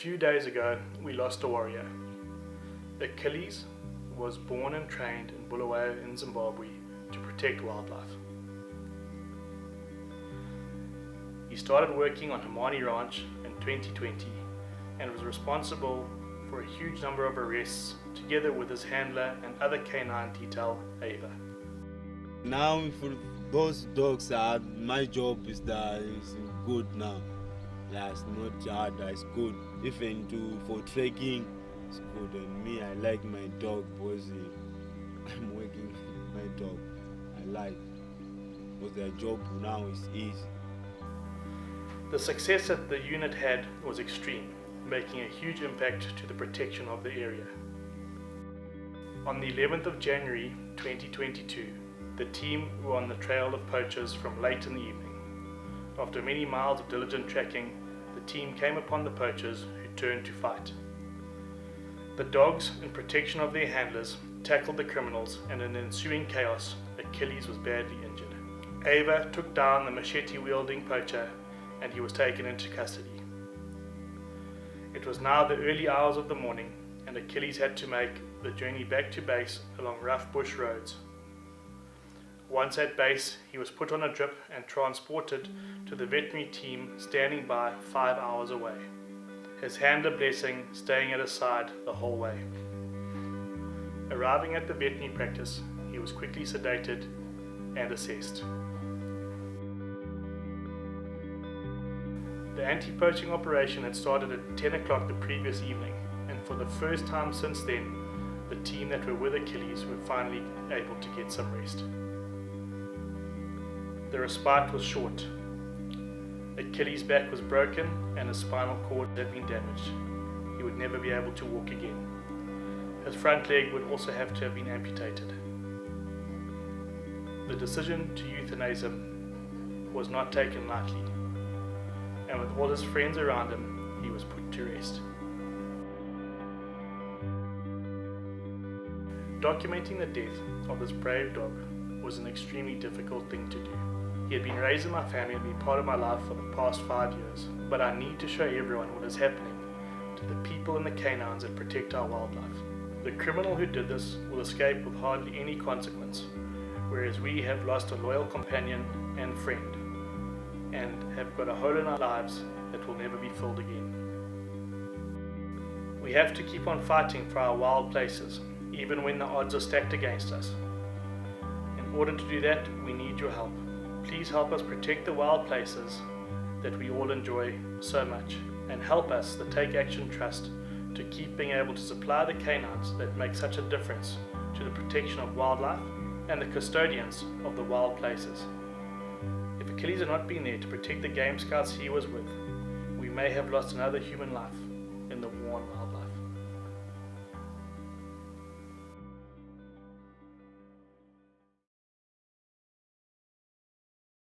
few days ago, we lost a warrior. Achilles was born and trained in Bulawayo in Zimbabwe to protect wildlife. He started working on Hamani Ranch in 2020 and was responsible for a huge number of arrests together with his handler and other canine detail, Ava. Now for those dogs, my job is good now. It's not hard, it's good. Even for trekking, it's good. And me, I like my dog because I'm working with my dog. I like because their job now is easy. The success that the unit had was extreme, making a huge impact to the protection of the area. On the 11th of January 2022, the team were on the trail of poachers from late in the evening. After many miles of diligent tracking, the team came upon the poachers who turned to fight. The dogs, in protection of their handlers, tackled the criminals, and in the ensuing chaos, Achilles was badly injured. Ava took down the machete-wielding poacher and he was taken into custody. It was now the early hours of the morning and Achilles had to make the journey back to base along rough bush roads. Once at base, he was put on a drip and transported to the veterinary team standing by 5 hours away, his handler Blessing staying at his side the whole way. Arriving at the veterinary practice, he was quickly sedated and assessed. The anti-poaching operation had started at 10 o'clock the previous evening, and for the first time since then, the team that were with Achilles were finally able to get some rest. The respite was short. Achilles' back was broken and his spinal cord had been damaged. He would never be able to walk again. His front leg would also have to have been amputated. The decision to euthanize him was not taken lightly, and with all his friends around him, he was put to rest. Documenting the death of this brave dog was an extremely difficult thing to do. He had been raised in my family and been part of my life for the past 5 years, but I need to show everyone what is happening to the people and the canines that protect our wildlife. The criminal who did this will escape with hardly any consequence, whereas we have lost a loyal companion and friend, and have got a hole in our lives that will never be filled again. We have to keep on fighting for our wild places, even when the odds are stacked against us. In order to do that, we need your help. Please help us protect the wild places that we all enjoy so much, and help us, the Take Action Trust, to keep being able to supply the canines that make such a difference to the protection of wildlife and the custodians of the wild places. If Achilles had not been there to protect the game scouts he was with, we may have lost another human life in the war on wildlife.